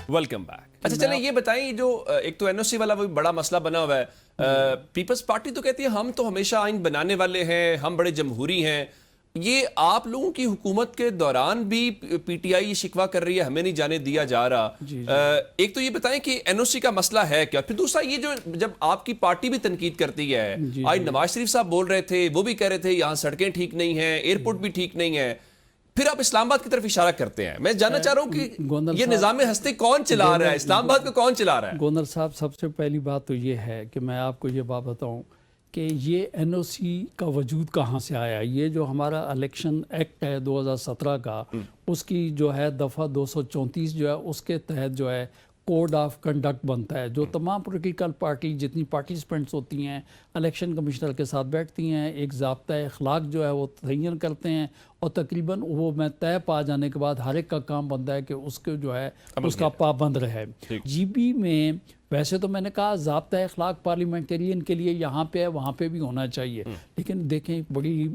Welcome back. اچھا چلیں یہ بتائیں, جو ایک تو این او سی والا وہ بڑا مسئلہ بنا ہوا ہے, پیپلز پارٹی تو کہتی ہے ہم تو ہمیشہ آئین بنانے والے ہیں, ہم بڑے جمہوری ہیں. یہ آپ لوگوں کی حکومت کے دوران بھی پی ٹی آئی شکوہ کر رہی ہے, ہمیں نہیں جانے دیا جا رہا. ایک تو یہ بتائیں کہ این او سی کا مسئلہ ہے کیا, پھر دوسرا یہ جو جب آپ کی پارٹی بھی تنقید کرتی ہے, آج نواز شریف صاحب بول رہے تھے, وہ بھی کہہ رہے تھے یہاں سڑکیں ٹھیک نہیں ہیں, ایئرپورٹ بھی ٹھیک نہیں ہے, پھر آپ اسلام آباد کی طرف اشارہ کرتے ہیں. میں جاننا چاہ رہا ہوں کہ یہ نظام ہستی کون چلا رہا ہے, اسلام آباد کو کون چلا رہا ہے؟ گوندر صاحب, سب سے پہلی بات تو یہ ہے کہ میں آپ کو یہ بات بتاؤں کہ یہ این او سی کا وجود کہاں سے آیا. یہ جو ہمارا الیکشن ایکٹ ہے 2017 کا, اس کی جو ہے دفعہ 234 جو ہے, اس کے تحت جو ہے کوڈ آف کنڈکٹ بنتا ہے, جو تمام پولیٹیکل پارٹی جتنی پارٹیسپینٹس ہوتی ہیں الیکشن کمشنر کے ساتھ بیٹھتی ہیں, ایک ضابطہ اخلاق جو ہے وہ تعین کرتے ہیں, اور تقریباً وہ میں طے پا جانے کے بعد ہر ایک کا کام بنتا ہے کہ اس کے جو ہے اس کا پابند رہے. جی بی میں ویسے تو میں نے کہا ضابطہ اخلاق پارلیمنٹرین کے لیے یہاں پہ ہے, وہاں پہ بھی ہونا چاہیے, لیکن دیکھیں بڑی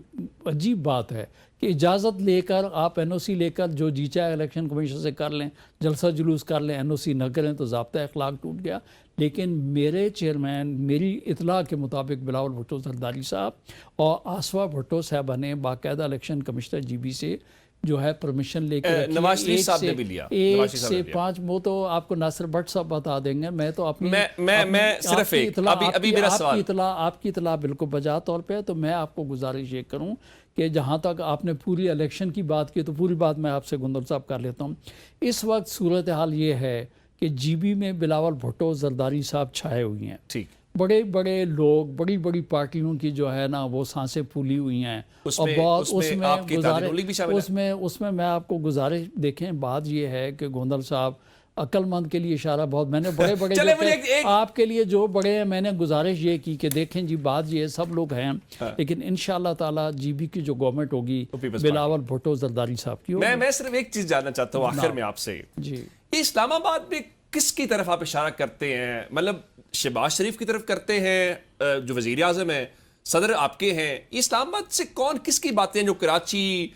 عجیب بات ہے کہ اجازت لے کر آپ این او سی لے کر جو جی چاہے الیکشن کمیشن سے کر لیں, جلسہ جلوس کر لیں, این او سی نہ کریں تو ضابطہ اخلاق ٹوٹ گیا. لیکن میرے چیئرمین میری اطلاع کے مطابق بلاول بھٹو زرداری صاحب اور آصفہ بھٹو صاحبہ نے باقاعدہ الیکشن کمشنر جی بی سے جو ہے پرمیشن لے کے نواز شریف صاحب نے بھی لیا, 1 سے 5 وہ تو آپ کو ناصر بھٹ صاحب بتا دیں گے. میں تو اپنی صرف آپ کی اطلاع بالکل بجا طور پہ, تو میں آپ کو گزارش یہ کروں کہ جہاں تک آپ نے پوری الیکشن کی بات کی تو پوری بات میں آپ سے گندر صاحب کر لیتا ہوں. اس وقت صورتحال یہ ہے کہ جی بی میں بلاول بھٹو زرداری صاحب چھائے ہوئی ہیں. ٹھیک, بڑے بڑے لوگ, بڑی بڑی پارٹیوں کی جو ہے نا وہ سانسیں پھولی ہوئی ہیں, اور بہت اس میں میں آپ کو گزارش, دیکھیں بات یہ ہے کہ گوندل صاحب عقل مند کے لیے اشارہ بہت, میں نے بڑے بڑے آپ کے لیے جو بڑے ہیں, میں نے گزارش یہ کی کہ دیکھیں جی بات یہ سب لوگ ہیں, لیکن انشاءاللہ تعالی جی بی کی جو گورنمنٹ ہوگی بلاول بھٹو زرداری صاحب کی ہوگی. میں صرف ایک چیز جاننا چاہتا ہوں آخر میں آپ سے, جی اسلام آباد میں کس کی طرف آپ اشارہ کرتے ہیں؟ مطلب شہباز شریف کی طرف کرتے ہیں جو وزیر اعظم ہیں, صدر آپ کے ہیں, اسلام آباد سے کون کس کی باتیں, جو کراچی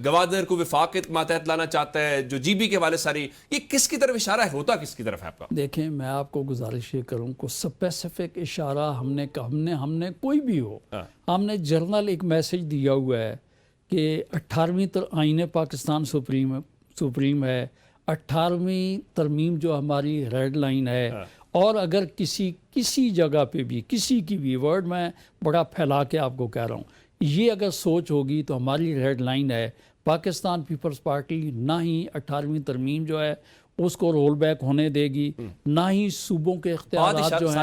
گوادر کو وفاق کے ماتحت لانا چاہتا ہے, جو جی بی کے والے ساری, یہ کس کی طرف اشارہ ہے, ہوتا کس کی طرف ہے آپ کا؟ دیکھیں میں آپ کو گزارش یہ کروں کو اسپیسیفک اشارہ ہم نے کوئی بھی ہو, ہم نے جرنل ایک میسج دیا ہوا ہے کہ 18ویں آئین پاکستان سپریم ہے, 18ویں ترمیم جو ہماری ریڈ لائن ہے, اور اگر کسی جگہ پہ بھی کسی کی بھی ورڈ میں بڑا پھیلا کے آپ کو کہہ رہا ہوں, یہ اگر سوچ ہوگی تو ہماری ریڈ لائن ہے, پاکستان پیپلز پارٹی نہ ہی 18ویں ترمیم جو ہے اس کو رول بیک ہونے دے گی, نہ ہی صوبوں کے اختیارات جو ہیں.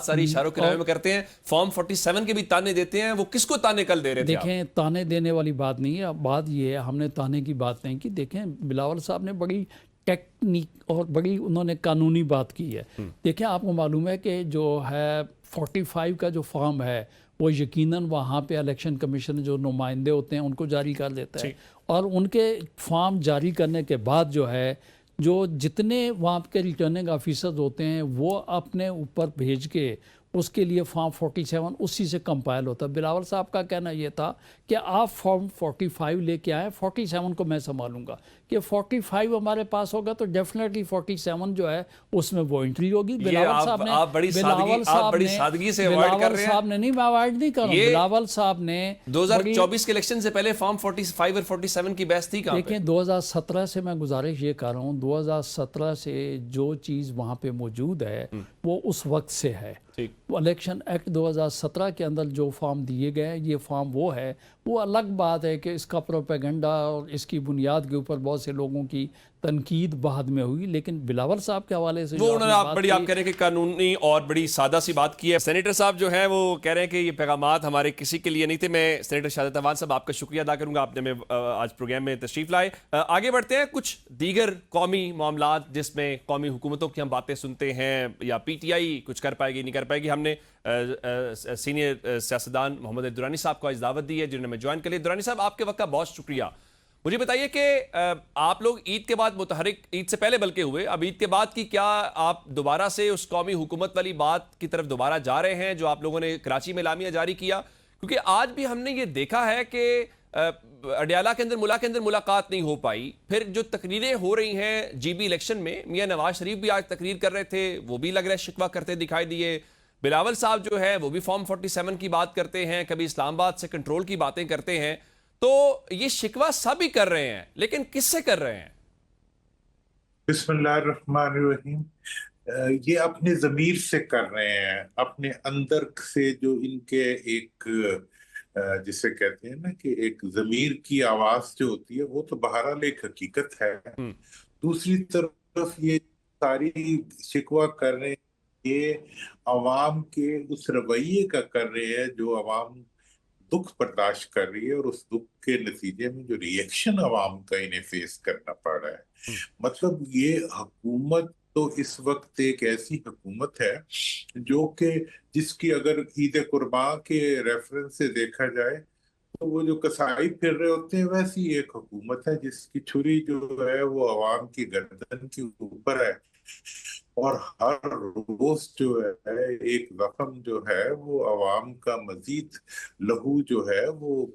ساری اشاروں کے نامے میں کرتے ہیں, فارم 47 کے بھی تانے دیتے ہیں, وہ کس کو تانے کل دے رہے تھے؟ دیکھیں تانے دینے والی بات نہیں ہے, بات یہ ہے ہم نے تانے کی بات نہیں کی. دیکھیں بلاول صاحب نے بڑی ٹیکنیک اور بڑی انہوں نے قانونی بات کی ہے. دیکھیں آپ کو معلوم ہے کہ جو ہے 45 کا جو فارم ہے وہ یقیناً وہاں پہ الیکشن کمیشن جو نمائندے ہوتے ہیں ان کو جاری کر دیتا ہے, اور ان کے فارم جاری کرنے کے بعد جو ہے جو جتنے وہاں کے ریٹرننگ آفیسرز ہوتے ہیں وہ اپنے اوپر بھیج کے اس کے لیے فارم 47 اسی سے کمپائل ہوتا ہے. بلاول صاحب کا کہنا یہ تھا کہ آپ فارم 45 لے کے آئیں, 47 کو میں سنبھالوں گا, کہ 45 ہمارے پاس ہوگا تو ڈیفینیٹلی 47 جو ہے اس میں وہ انٹری ہوگی. بلاول صاحب نے نہیں, میں اوائڈ نہیں کر رہا ہوں, بلاول صاحب نے 2024 کے الیکشن سے پہلے فارم 45 اور 47 کی بحث تھی کہاں پہ؟ دیکھیں 2017 سے میں گزارش یہ کر رہا ہوں, 2017 سے جو چیز وہاں پہ موجود ہے وہ اس وقت سے ہے. الیکشن ایکٹ 2017 کے اندر جو فارم دیے گئے, یہ فارم وہ ہے, وہ الگ بات ہے کہ اس کا پروپیگنڈا اور اس کی بنیاد کے اوپر بہت سے لوگوں کی تنقید بعد میں ہوئی, لیکن بلاول صاحب کے حوالے سے وہ انہوں نے آپ کہہ رہے ہیں کہ قانونی اور بڑی سادہ سی بات کی ہے. سینیٹر صاحب جو ہیں وہ کہہ رہے ہیں کہ یہ پیغامات ہمارے کسی کے لیے نہیں تھے. میں سینیٹر شہادت امان صاحب آپ کا شکریہ ادا کروں گا, آپ نے آج پروگرام میں تشریف لائے. آگے بڑھتے ہیں کچھ دیگر قومی معاملات جس میں قومی حکومتوں کی ہم باتیں سنتے ہیں, یا پی ٹی آئی کچھ کر پائے گی نہیں کر پائے گی. ہم نے سینئر سیاستدان محمد درانی صاحب کو آج دعوت دی ہے جنہوں نے میں جوائن کر لیا. درانی صاحب آپ کے وقت کا بہت شکریہ. مجھے بتائیے کہ آپ لوگ عید کے بعد متحرک, عید سے پہلے بلکہ ہوئے, اب عید کے بعد کی کیا آپ دوبارہ سے اس قومی حکومت والی بات کی طرف دوبارہ جا رہے ہیں جو آپ لوگوں نے کراچی میں اعلامیہ جاری کیا؟ کیونکہ آج بھی ہم نے یہ دیکھا ہے کہ اڈیالہ کے اندر ملاقات نہیں ہو پائی. پھر جو تقریریں ہو رہی ہیں جی بی الیکشن میں، میاں نواز شریف بھی آج تقریر کر رہے تھے، وہ بھی لگ رہا ہے شکوہ کرتے دکھائی دیے. بلاول صاحب جو ہے وہ بھی فارم 47 کی بات کرتے ہیں، کبھی اسلام آباد سے کنٹرول کی باتیں کرتے ہیں. تو یہ شکوہ سب ہی کر رہے ہیں، لیکن کس سے کر رہے ہیں؟ بسم اللہ الرحمن الرحیم. یہ اپنے ضمیر سے کر رہے ہیں، اپنے اندر سے جو ان کے ایک جسے کہتے ہیں نا کہ ایک ضمیر کی آواز جو ہوتی ہے، وہ تو بہرحال ایک حقیقت ہے. دوسری طرف یہ ساری شکوہ کر رہے ہیں، یہ عوام کے اس رویے کا کر رہے ہیں جو عوام دکھ برداشت کر رہی ہے، اور اس دکھ کے نتیجے میں جو ری ایکشن عوام کا انہیں فیس کرنا پڑ رہا ہے. مطلب یہ حکومت تو اس وقت ایک ایسی حکومت ہے جو کہ جس کی اگر عید قرباں کے ریفرنس سے دیکھا جائے تو وہ جو قصائی پھر رہے ہوتے ہیں، ویسی ایک حکومت ہے جس کی چھری جو ہے وہ عوام کی گردن کے اوپر ہے، اور ہر روز جو ہے ایک زخم جو ہے وہ عوام کا مزید لہو جو ہے وہ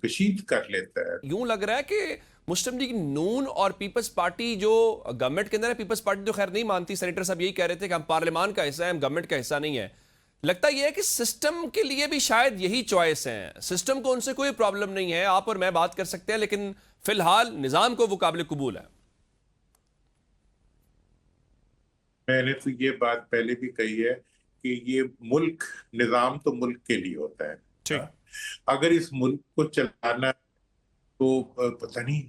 کشید کر لیتا ہے. یوں لگ رہا ہے کہ مسلم لیگ نون اور پیپلز پارٹی جو گورنمنٹ کے اندر ہے، پیپلز پارٹی تو خیر نہیں مانتی، سینیٹر صاحب یہی کہہ رہے تھے کہ ہم پارلیمان کا حصہ ہیں، ہم گورنمنٹ کا حصہ نہیں ہے. لگتا یہ ہے کہ سسٹم کے لیے بھی شاید یہی چوائس ہیں، سسٹم کو ان سے کوئی پرابلم نہیں ہے، آپ اور میں بات کر سکتے ہیں، لیکن فی الحال نظام کو وہ قابل قبول ہے. میں نے تو یہ بات پہلے بھی کہی ہے کہ یہ ملک، نظام تو ملک کے لیے ہوتا ہے. اگر اس ملک کو چلانا تو پتہ نہیں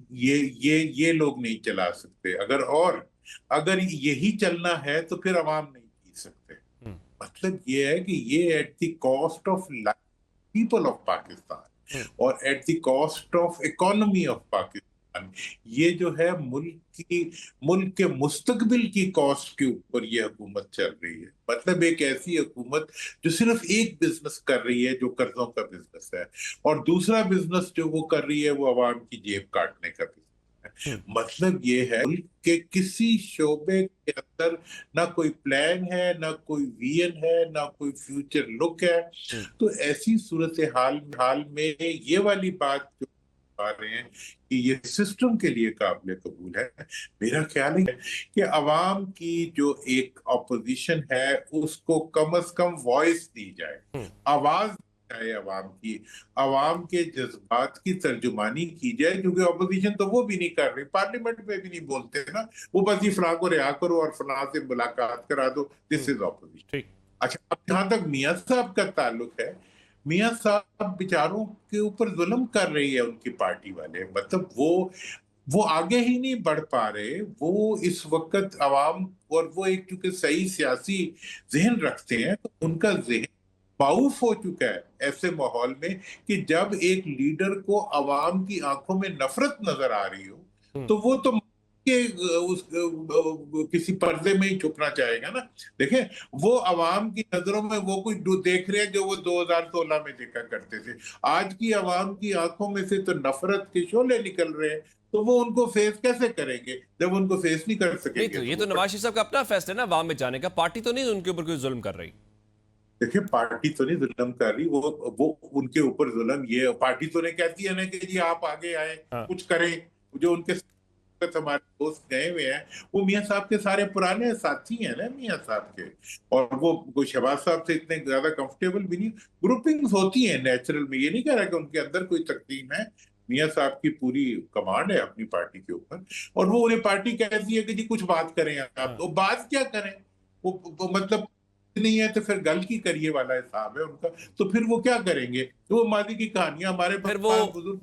یہ لوگ نہیں چلا سکتے. اگر یہی چلنا ہے تو پھر عوام نہیں جیت سکتے. مطلب یہ ہے کہ یہ at the cost of people of Pakistan اور at the cost of economy of Pakistan. یہ جو ہے ملک کے مستقبل کی کاسٹ کے اوپر یہ حکومت چل رہی ہے. مطلب ایک ایسی حکومت جو صرف ایک بزنس کر رہی ہے جو قرضوں کا بزنس ہے، اور دوسرا بزنس جو وہ کر رہی ہے وہ عوام کی جیب کاٹنے کا بزنس ہے. مطلب یہ ہے کہ کسی شعبے کے اندر نہ کوئی پلان ہے، نہ کوئی ویژن ہے، نہ کوئی فیوچر لک ہے. تو ایسی صورتحال میں یہ والی بات جو آ رہے ہیں کہ یہ سسٹم کے لیے قابل قبول ہے. میرا خیال ہے کہ عوام کی جو ایک اپوزیشن ہے اس کو کم از کم وائس دی جائے، آواز دی جائے عوام کے جذبات کی ترجمانی کی جائے، کیونکہ اپوزیشن تو وہ بھی نہیں کر رہی، پارلیمنٹ میں بھی نہیں بولتے نا، وہ بس یہ فلاں کو رہا کرو اور فلاں سے ملاقات کرا دو. دس از اپوزیشن. اچھا، اب جہاں تک میاں صاحب کا تعلق ہے، میاں صاحب بیچاروں کے اوپر ظلم کر رہی ہے ان کی پارٹی والے. مطلب وہ آگے ہی نہیں بڑھ پا رہے. وہ اس وقت عوام، اور وہ ایک چونکہ صحیح سیاسی ذہن رکھتے ہیں، تو ان کا ذہن معاف ہو چکا ہے ایسے ماحول میں کہ جب ایک لیڈر کو عوام کی آنکھوں میں نفرت نظر آ رہی ہو تو وہ تو کسی پردے میں ہی چھپنا چاہے گا نا. دیکھیں، وہ عوام کی نظروں میں وہ کچھ دیکھ رہے ہیں جو وہ 2016 میں دیکھا کرتے تھے. آج کی عوام کی آنکھوں میں سے تو نفرت کے شعلے نکل رہے ہیں. تو وہ ان کو فیس کیسے کریں گے جب ان کو فیس نہیں کر سکیں گے؟ یہ تو نواز شریف صاحب کا اپنا فیصلہ ہے نا عوام میں جانے کا، پارٹی تو نہیں ان کے اوپر کوئی ظلم کر رہی. دیکھیں، پارٹی تو نہیں ظلم کر رہی، وہ ان کے اوپر ظلم، یہ پارٹی تو نہیں کہتی ہے نا کہ جی آپ آگے آئیں کچھ کریں. جو ان کے ہمارے دوست گئے ہوئے ہیں وہ میاں صاحب کے سارے پرانے ساتھی ہیں نا میاں صاحب کے، اور وہ شہباز صاحب سے اتنے زیادہ کمفرٹیبل بھی نہیں. گروپنگز ہوتی ہیں نیچرل میں، یہ نہیں کہہ رہا کہ ان کے اندر کوئی تقسیم ہے. میاں صاحب کی پوری کمانڈ ہے اپنی پارٹی کے اوپر، اور وہ انہیں پارٹی کہتی ہے کہ جی کچھ بات کریں آپ. تو بات کیا کریں؟ وہ مطلب نہیں ہے تو پھر گل کی کریے والا حساب ہے ان کا. تو پھر وہ کیا کریں گے؟ وہ ماضی کی کہانیاں ہمارے پھر وہ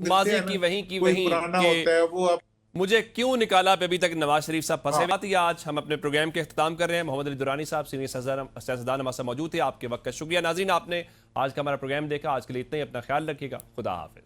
ماضی کی وہیں پرانا ہوتا ہے وہ. مجھے کیوں نکالا پہ ابھی تک نواز شریف صاحب پھنسے بات ہی. آج ہم اپنے پروگرام کے اختتام کر رہے ہیں. محمد علی درانی صاحب سینئر سیاستدان ہمارے ساتھ موجود تھے. آپ کے وقت کا شکریہ. ناظرین، آپ نے آج کا ہمارا پروگرام دیکھا. آج کے لیے اتنا ہی. اپنا خیال رکھیے گا. خدا حافظ.